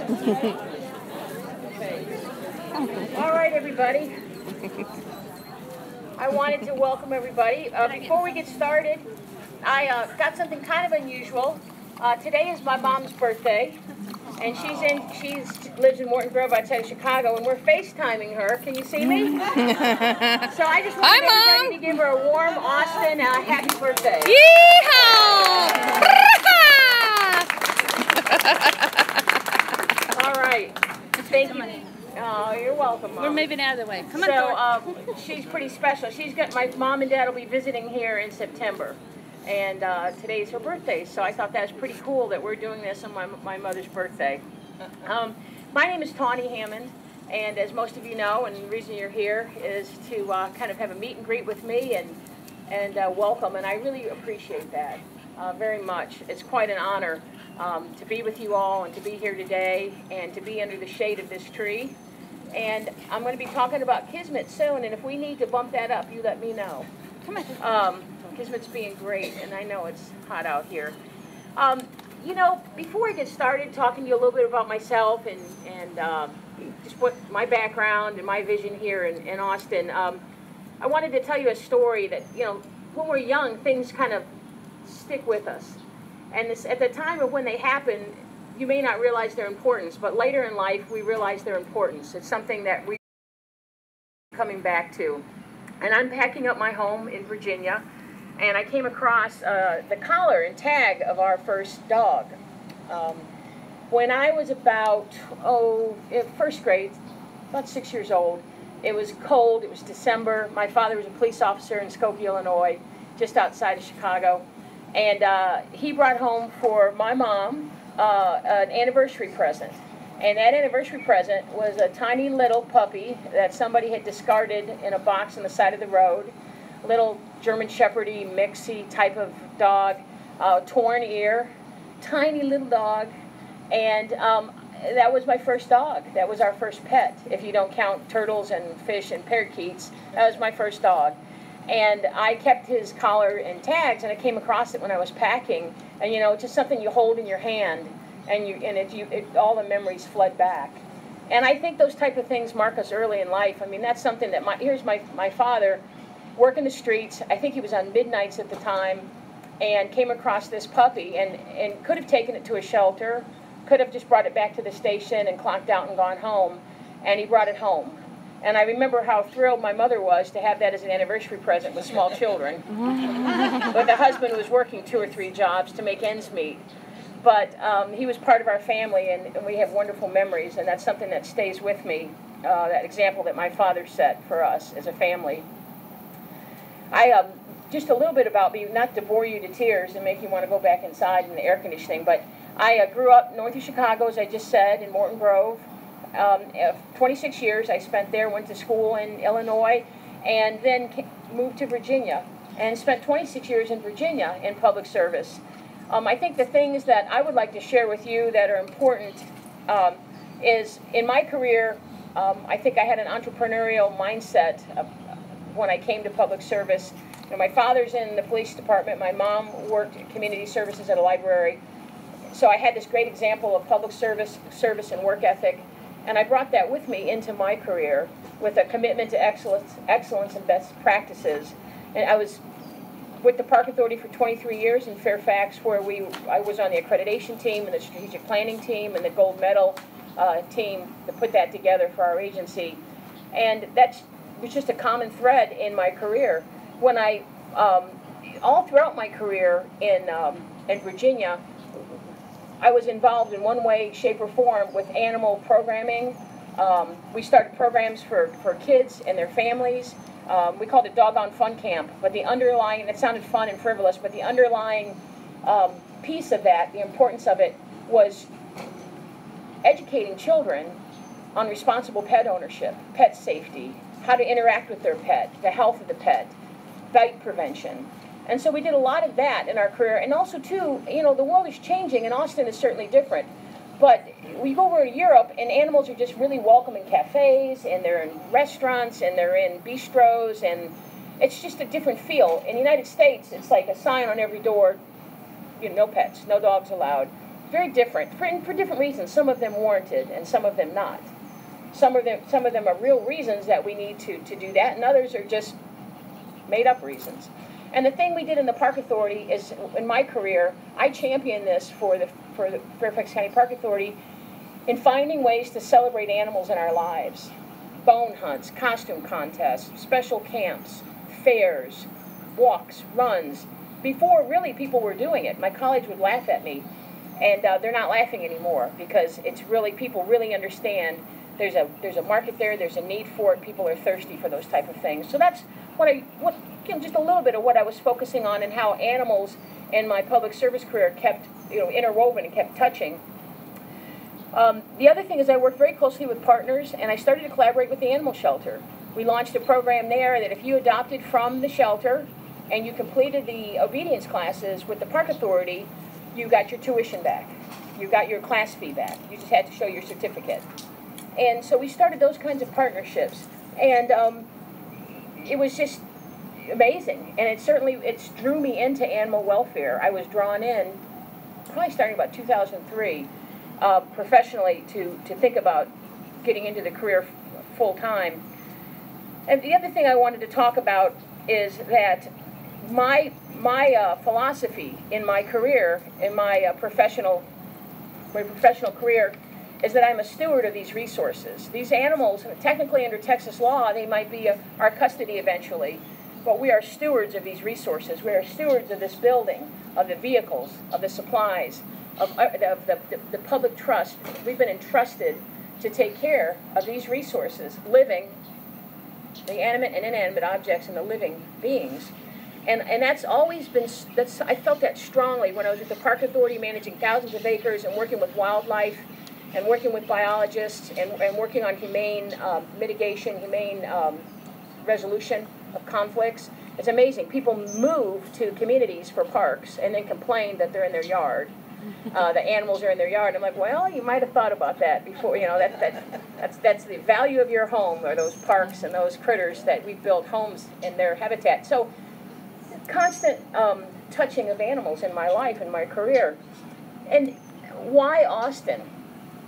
All right, everybody. I wanted to welcome everybody. Before we get started, I got something kind of unusual. Today is my mom's birthday, and she lives in Morton Grove outside of Chicago, and we're FaceTiming her. Can you see me? So I just wanted everybody to give her a warm Austin happy birthday. Yeehaw! All right. Thank you. Oh, you're welcome, Mom. We're moving out of the way. Come on, So she's pretty special. My mom and dad will be visiting here in September, and today's her birthday. So I thought that was pretty cool that we're doing this on my mother's birthday. My name is Tawny Hammond, and as most of you know, and the reason you're here is to kind of have a meet and greet with me and welcome, and I really appreciate that very much. It's quite an honor to be with you all and to be here today and to be under the shade of this tree. And I'm going to be talking about Kismet soon, and if we need to bump that up, you let me know. Come on. Kismet's being great, and I know it's hot out here. You know, before I get started talking to you a little bit about myself and just what my background and my vision here in Austin, I wanted to tell you a story that, you know, when we're young, things kind of stick with us. And at the time of when they happen, you may not realize their importance, but later in life, we realize their importance. It's something that we're coming back to. And I'm packing up my home in Virginia, and I came across the collar and tag of our first dog. When I was about, first grade, about 6 years old, it was cold, it was December. My father was a police officer in Skokie, Illinois, just outside of Chicago. And he brought home for my mom an anniversary present. And that anniversary present was a tiny little puppy that somebody had discarded in a box on the side of the road. Little German Shepherd-y, mixy type of dog, torn ear, tiny little dog. And that was my first dog. That was our first pet. If you don't count turtles and fish and parakeets, that was my first dog. And I kept his collar and tags, and I came across it when I was packing. And you know, it's just something you hold in your hand, and all the memories flood back. And I think those type of things mark us early in life. I mean, that's something that here's my father working the streets. I think he was on midnights at the time, and came across this puppy, and could have taken it to a shelter, could have just brought it back to the station and clocked out and gone home, and he brought it home. And I remember how thrilled my mother was to have that as an anniversary present with small children. But the husband was working 2 or 3 jobs to make ends meet. But he was part of our family, and we have wonderful memories, and that's something that stays with me, that example that my father set for us as a family. Just a little bit about me, not to bore you to tears and make you want to go back inside in the air conditioning, but I grew up north of Chicago, as I just said, in Morton Grove. 26 years I spent there, went to school in Illinois, and then moved to Virginia, and spent 26 years in Virginia in public service. I think the things that I would like to share with you that are important is, in my career, I think I had an entrepreneurial mindset when I came to public service. You know, my father's in the police department, my mom worked in community services at a library, so I had this great example of public service and work ethic. And I brought that with me into my career with a commitment to excellence and best practices. And I was with the Park Authority for 23 years in Fairfax, where I was on the accreditation team and the strategic planning team and the gold medal team that put that together for our agency. And that was just a common thread in my career. When all throughout my career in Virginia, I was involved in one way, shape, or form with animal programming. We started programs for kids and their families. We called it Doggone Fun Camp, but the underlying, it sounded fun and frivolous, but the underlying piece of that, the importance of it, was educating children on responsible pet ownership, pet safety, how to interact with their pet, the health of the pet, bite prevention. And so we did a lot of that in our career. And also, too, you know, the world is changing, and Austin is certainly different. But we go over to Europe, and animals are just really welcome in cafes, and they're in restaurants, and they're in bistros, and it's just a different feel. In the United States, it's like a sign on every door, you know, no pets, no dogs allowed. very different for different reasons. Some of them warranted, and some of them not. Some of them are real reasons that we need to do that, and others are just made up reasons. And the thing we did in the Park Authority is, in my career, I championed this for the Fairfax County Park Authority in finding ways to celebrate animals in our lives. Bone hunts, costume contests, special camps, fairs, walks, runs. Before, really, people were doing it. My colleagues would laugh at me, and they're not laughing anymore, because it's really, people really understand there's a market there, there's a need for it, people are thirsty for those type of things. So that's just a little bit of what I was focusing on, and how animals in my public service career kept, interwoven and kept touching. The other thing is I worked very closely with partners, and I started to collaborate with the animal shelter. We launched a program there that if you adopted from the shelter and you completed the obedience classes with the Park Authority, you got your tuition back. You got your class fee back. You just had to show your certificate. And so we started those kinds of partnerships. And it was just amazing. And it drew me into animal welfare. I was drawn in, probably starting about 2003, professionally to think about getting into the career full time. And the other thing I wanted to talk about is that my philosophy in my career, in my professional career, is that I'm a steward of these resources. These animals, technically under Texas law, they might be our custody eventually, but we are stewards of these resources. We are stewards of this building, of the vehicles, of the supplies, of the public trust. We've been entrusted to take care of these resources, living, the animate and inanimate objects, and the living beings. And that's always been, I felt that strongly when I was at the Park Authority, managing thousands of acres and working with wildlife and working with biologists and working on humane mitigation, humane resolution of conflicts. It's amazing. People move to communities for parks and then complain that they're in their yard. The animals are in their yard. I'm like, well, you might have thought about that before. That's the value of your home, or those parks and those critters that we've built homes in their habitat. So constant touching of animals in my life and my career. And why Austin?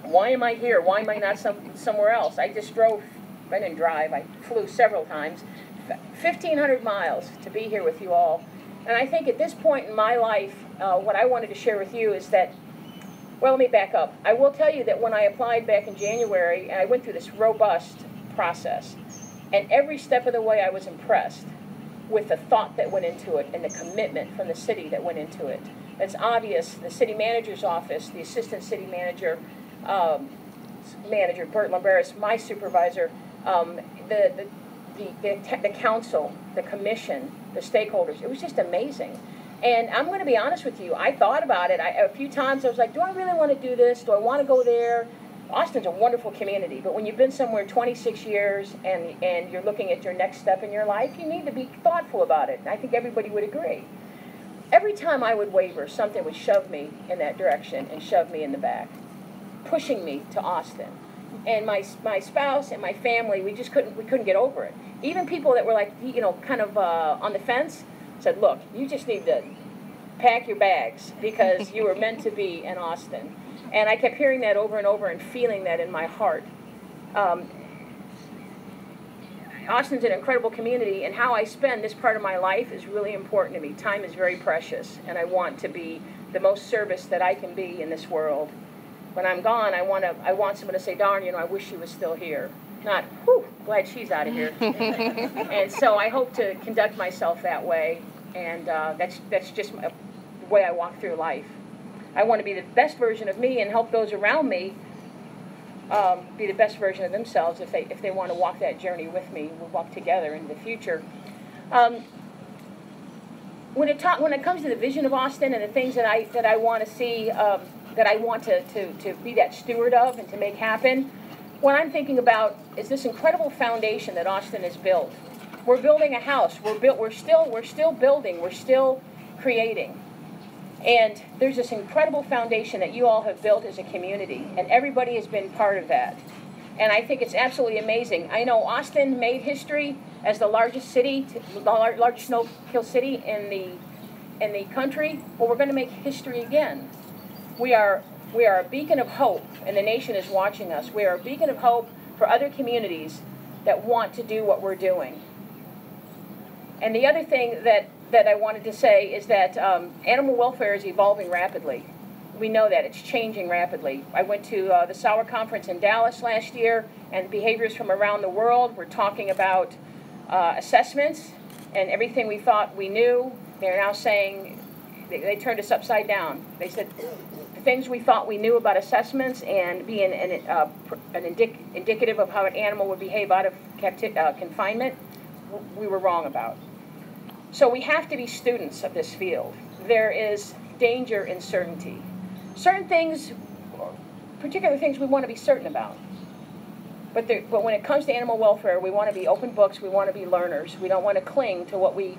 Why am I here? Why am I not somewhere else? I just drove, I didn't drive, I flew several times, 1,500 miles to be here with you all. And I think at this point in my life, what I wanted to share with you is that, well, let me back up. I will tell you that when I applied back in January, and I went through this robust process, and every step of the way I was impressed with the thought that went into it and the commitment from the city that went into it. It's obvious, the city manager's office, the assistant city manager, Bert Lamberis, my supervisor, the council, the commission, the stakeholders. It was just amazing. And I'm going to be honest with you, I thought about it. A few times I was like, do I really want to do this? Do I want to go there? Austin's a wonderful community, but when you've been somewhere 26 years and you're looking at your next step in your life, you need to be thoughtful about it. And I think everybody would agree. Every time I would waver, something would shove me in that direction and shove me in the back, pushing me to Austin. And my spouse and my family, we couldn't get over it. Even people that were like, kind of on the fence said, look, you just need to pack your bags because you were meant to be in Austin. And I kept hearing that over and over and feeling that in my heart. Austin's an incredible community, and how I spend this part of my life is really important to me. Time is very precious, and I want to be the most service that I can be in this world. When I'm gone, I want someone to say, darn, I wish she was still here. Not, whew, glad she's out of here. And so I hope to conduct myself that way, and that's just the way I walk through life. I want to be the best version of me and help those around me be the best version of themselves if they want to walk that journey with me. We'll walk together into the future. When it comes to the vision of Austin and the things that I want to see, that I want to be that steward of and to make happen, what I'm thinking about is this incredible foundation that Austin has built. We're building a house. We're still building. We're still creating. And there's this incredible foundation that you all have built as a community, and everybody has been part of that. And I think it's absolutely amazing. I know Austin made history as the largest city, the largest snow-kill city in the country. Well, we're going to make history again. We are a beacon of hope, and the nation is watching us. We are a beacon of hope for other communities that want to do what we're doing. And the other thing that I wanted to say is that animal welfare is evolving rapidly. We know that. It's changing rapidly. I went to the SOUR conference in Dallas last year, and behaviors from around the world were talking about assessments and everything we thought we knew. They're now saying, they turned us upside down. They said the things we thought we knew about assessments and being indicative of how an animal would behave out of confinement, we were wrong about. So we have to be students of this field. There is danger in certainty. Certain things, particular things we want to be certain about. But when it comes to animal welfare, we want to be open books, we want to be learners. We don't want to cling to what we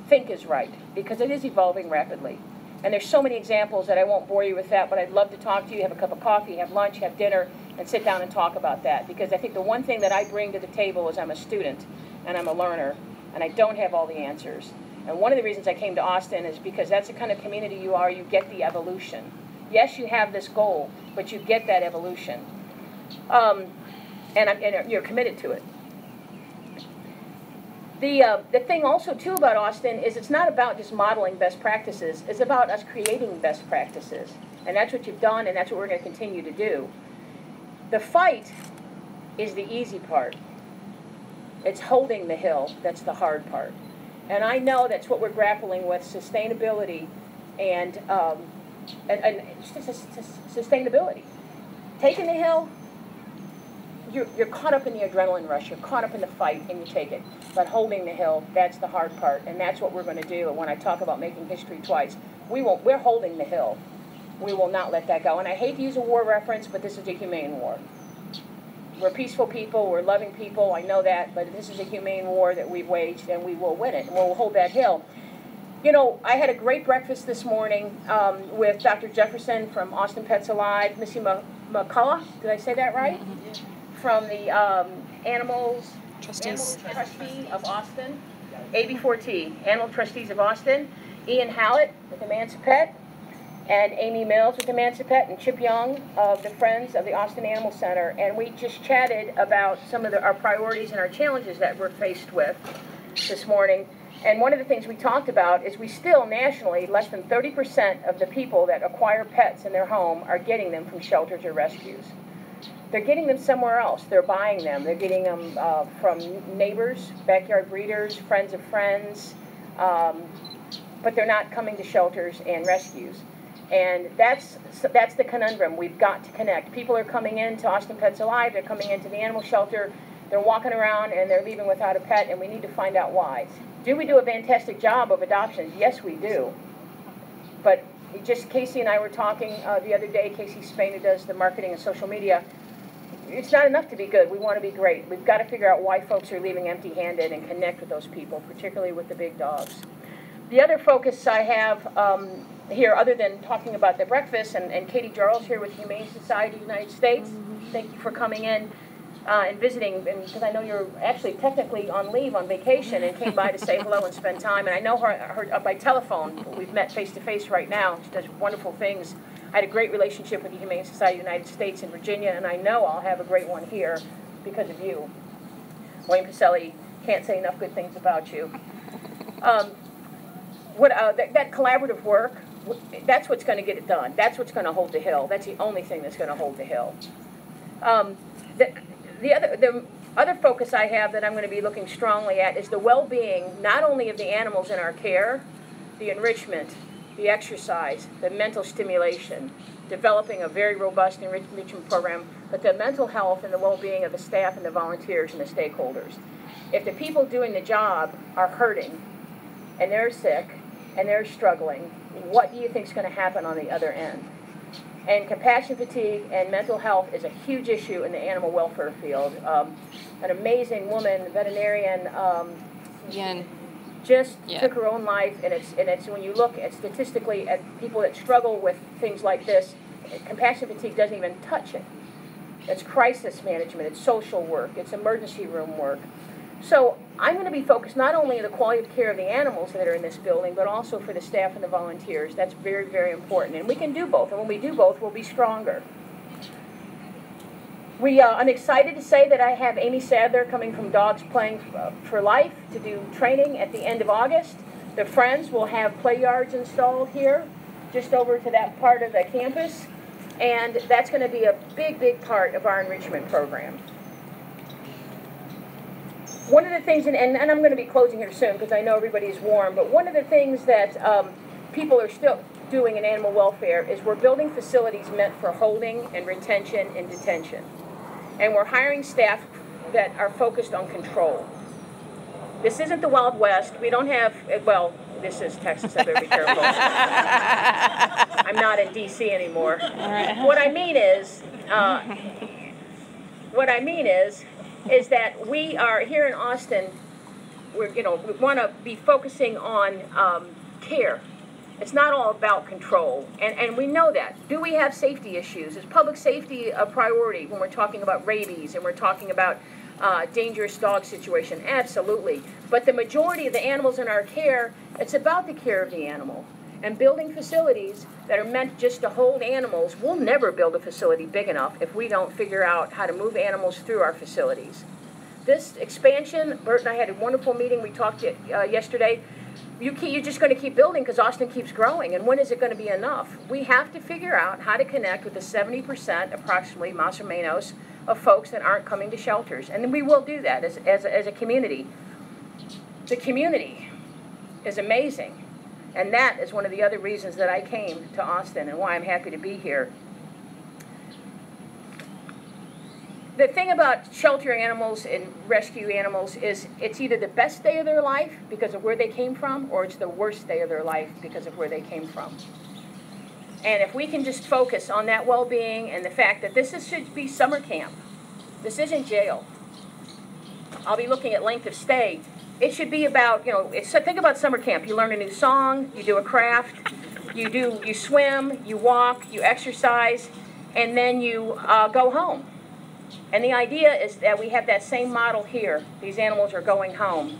think is right, because it is evolving rapidly. And there's so many examples that I won't bore you with that, but I'd love to talk to you, have a cup of coffee, have lunch, have dinner, and sit down and talk about that. Because I think the one thing that I bring to the table is I'm a student, and I'm a learner, and I don't have all the answers. And one of the reasons I came to Austin is because that's the kind of community you are. You get the evolution. Yes, you have this goal, but you get that evolution. And you're committed to it. The thing also, too, about Austin is it's not about just modeling best practices. It's about us creating best practices. And that's what you've done, and that's what we're going to continue to do. The fight is the easy part. It's holding the hill that's the hard part. And I know that's what we're grappling with, sustainability and sustainability. Taking the hill, you're caught up in the adrenaline rush, you're caught up in the fight, and you take it. But holding the hill, that's the hard part, and that's what we're going to do. And when I talk about making history twice, we're holding the hill. We will not let that go. And I hate to use a war reference, but this is a humane war. We're peaceful people, we're loving people, I know that, but this is a humane war that we've waged, and we will win it, and we'll hold that hill. You know, I had a great breakfast this morning with Dr. Jefferson from Austin Pets Alive, Missy McCullough, did I say that right? Mm-hmm. From the Animal Trustee of Austin, AB4T, Animal Trustees of Austin, Ian Hallett with Emancipet, and Amy Mills with Emancipet, and Chip Young of the Friends of the Austin Animal Center, and we just chatted about some of our priorities and our challenges that we're faced with this morning. And one of the things we talked about is we still, nationally, less than 30% of the people that acquire pets in their home are getting them from shelters or rescues. They're getting them somewhere else. They're buying them. They're getting them from neighbors, backyard breeders, friends of friends, but they're not coming to shelters and rescues. And that's the conundrum. We've got to connect. People are coming into Austin Pets Alive, they're coming into the animal shelter, they're walking around and they're leaving without a pet, and we need to find out why. Do we do a fantastic job of adoptions? Yes, we do. But just Casey and I were talking the other day, Casey Spain, who does the marketing and social media, it's not enough to be good. We want to be great. We've got to figure out why folks are leaving empty-handed and connect with those people, particularly with the big dogs. The other focus I have here, other than talking about the breakfast, and Katie Jarls here with Humane Society of the United States, thank you for coming in and visiting, because I know you're actually technically on leave, on vacation, and came by to say hello and spend time. And I know her by telephone. We've met face-to-face right now. She does wonderful things. I had a great relationship with the Humane Society of the United States in Virginia, and I know I'll have a great one here because of you. Wayne Pacelli, can't say enough good things about you. That collaborative work, that's what's going to get it done. That's what's going to hold the hill. That's the only thing that's going to hold the hill. The other focus I have that I'm going to be looking strongly at is the well-being, not only of the animals in our care, the enrichment, the exercise, the mental stimulation, developing a very robust enrichment program, but the mental health and the well-being of the staff and the volunteers and the stakeholders. If the people doing the job are hurting, and they're sick, and they're struggling, what do you think is going to happen on the other end? And compassion fatigue and mental health is a huge issue in the animal welfare field. An amazing woman, veterinarian, took her own life, and it's when you look at statistically at people that struggle with things like this, compassion fatigue doesn't even touch it. It's crisis management, it's social work, it's emergency room work. So I'm going to be focused not only on the quality of care of the animals that are in this building, but also for the staff and the volunteers. That's very, very important. And we can do both. And when we do both, we'll be stronger. I'm excited to say that I have Amy Sadler coming from Dogs Playing for Life to do training at the end of August. The Friends will have play yards installed here, just over to that part of the campus. And that's going to be a big, big part of our enrichment program. One of the things, and I'm going to be closing here soon because I know everybody's warm, but one of the things that people are still doing in animal welfare is we're building facilities meant for holding and retention and detention. And we're hiring staff that are focused on control. This isn't the Wild West. We don't have, well, this is Texas, I better be careful. I'm not in D.C. anymore. What I mean is that we are here in Austin, we want to be focusing on care. It's not all about control, and we know that. Do we have safety issues? Is public safety a priority when we're talking about rabies and we're talking about dangerous dog situation? Absolutely. But the majority of the animals in our care, it's about the care of the animal. And building facilities that are meant just to hold animals, we'll never build a facility big enough if we don't figure out how to move animals through our facilities. This expansion, Bert and I had a wonderful meeting, we talked yesterday. You're just going to keep building because Austin keeps growing, and when is it going to be enough? We have to figure out how to connect with the 70% approximately, más o menos, of folks that aren't coming to shelters. And we will do that as a community. The community is amazing. And that is one of the other reasons that I came to Austin and why I'm happy to be here. The thing about sheltering animals and rescue animals is it's either the best day of their life because of where they came from, or it's the worst day of their life because of where they came from. And if we can just focus on that well-being and the fact that should be summer camp. This isn't jail. I'll be looking at length of stay. It should be about, think about summer camp. You learn a new song, you do a craft, you swim, you walk, you exercise, and then you go home. And the idea is that we have that same model here. These animals are going home.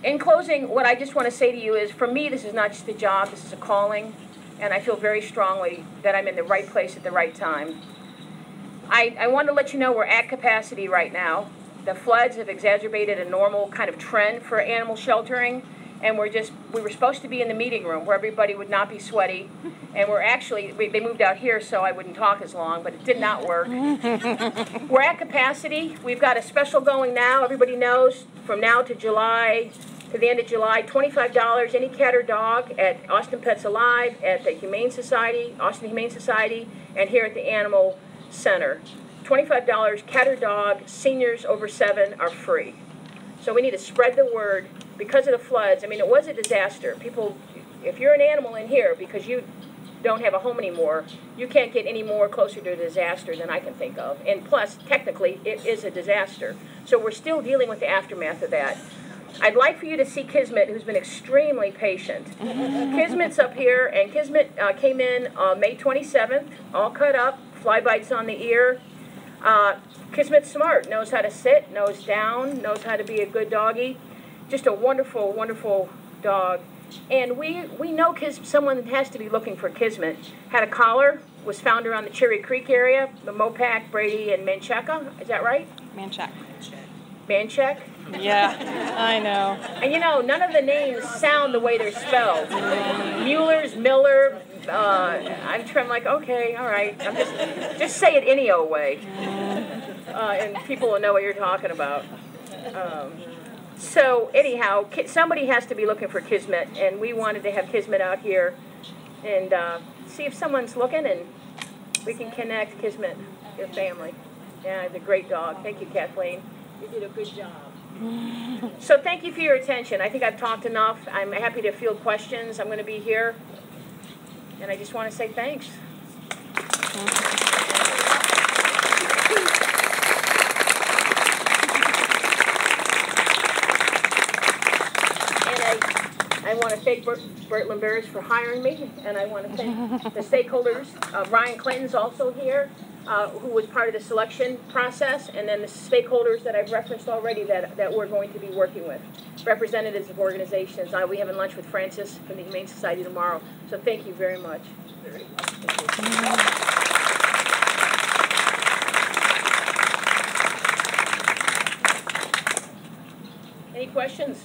In closing, what I just want to say to you is, for me, this is not just a job, this is a calling, and I feel very strongly that I'm in the right place at the right time. I want to let you know we're at capacity right now. The floods have exacerbated a normal kind of trend for animal sheltering, and we were supposed to be in the meeting room where everybody would not be sweaty, and they moved out here so I wouldn't talk as long, but it did not work. We're at capacity. We've got a special going now. Everybody knows from now to the end of July, $25 any cat or dog at Austin Pets Alive, at the Austin Humane Society, and here at the Animal Center. $25 cat or dog, seniors over 7 are free. So we need to spread the word. Because of the floods, I mean, it was a disaster. People, if you're an animal in here because you don't have a home anymore, you can't get any more closer to a disaster than I can think of. And plus, technically, it is a disaster. So we're still dealing with the aftermath of that. I'd like for you to see Kismet, who's been extremely patient. Kismet's up here, and Kismet came in May 27th, all cut up, fly bites on the ear. Kismet's smart, knows how to sit, knows down, knows how to be a good doggy. Just a wonderful, wonderful dog. And we know someone has to be looking for Kismet. Had a collar, was found around the Cherry Creek area, the Mopac, Brady, and Manchaca. Is that right? Manchac. Manchac? Yeah, I know. And none of the names sound the way they're spelled. Mueller's, Miller, I'm like, okay, all right. I'm just say it any old way. And people will know what you're talking about. So anyhow, somebody has to be looking for Kismet, and we wanted to have Kismet out here and see if someone's looking, and we can connect Kismet, your family. Yeah, it's a great dog. Thank you, Kathleen. You did a good job. So thank you for your attention. I think I've talked enough. I'm happy to field questions. I'm going to be here, and I just want to say thanks. I want to thank Bert Limberis for hiring me, and I want to thank the stakeholders. Ryan Clinton's also here. who was part of the selection process, and then the stakeholders that I've referenced already that we're going to be working with, representatives of organizations. I'll be having lunch with Francis from the Humane Society tomorrow, so thank you very much. Any questions?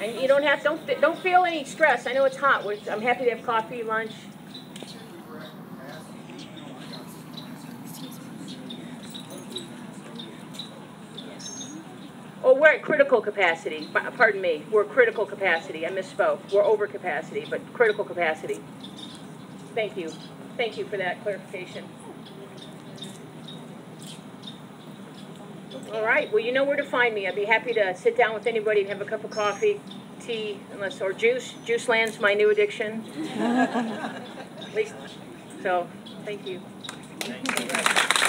And you don't have, don't feel any stress. I know it's hot. I'm happy to have coffee, lunch. Oh, we're at critical capacity. Pardon me. We're critical capacity. I misspoke. We're over capacity, but critical capacity. Thank you. Thank you for that clarification. All right. Well, you know where to find me. I'd be happy to sit down with anybody and have a cup of coffee, tea, or juice. Juice Land's my new addiction. At least. So, thank you. Thank you.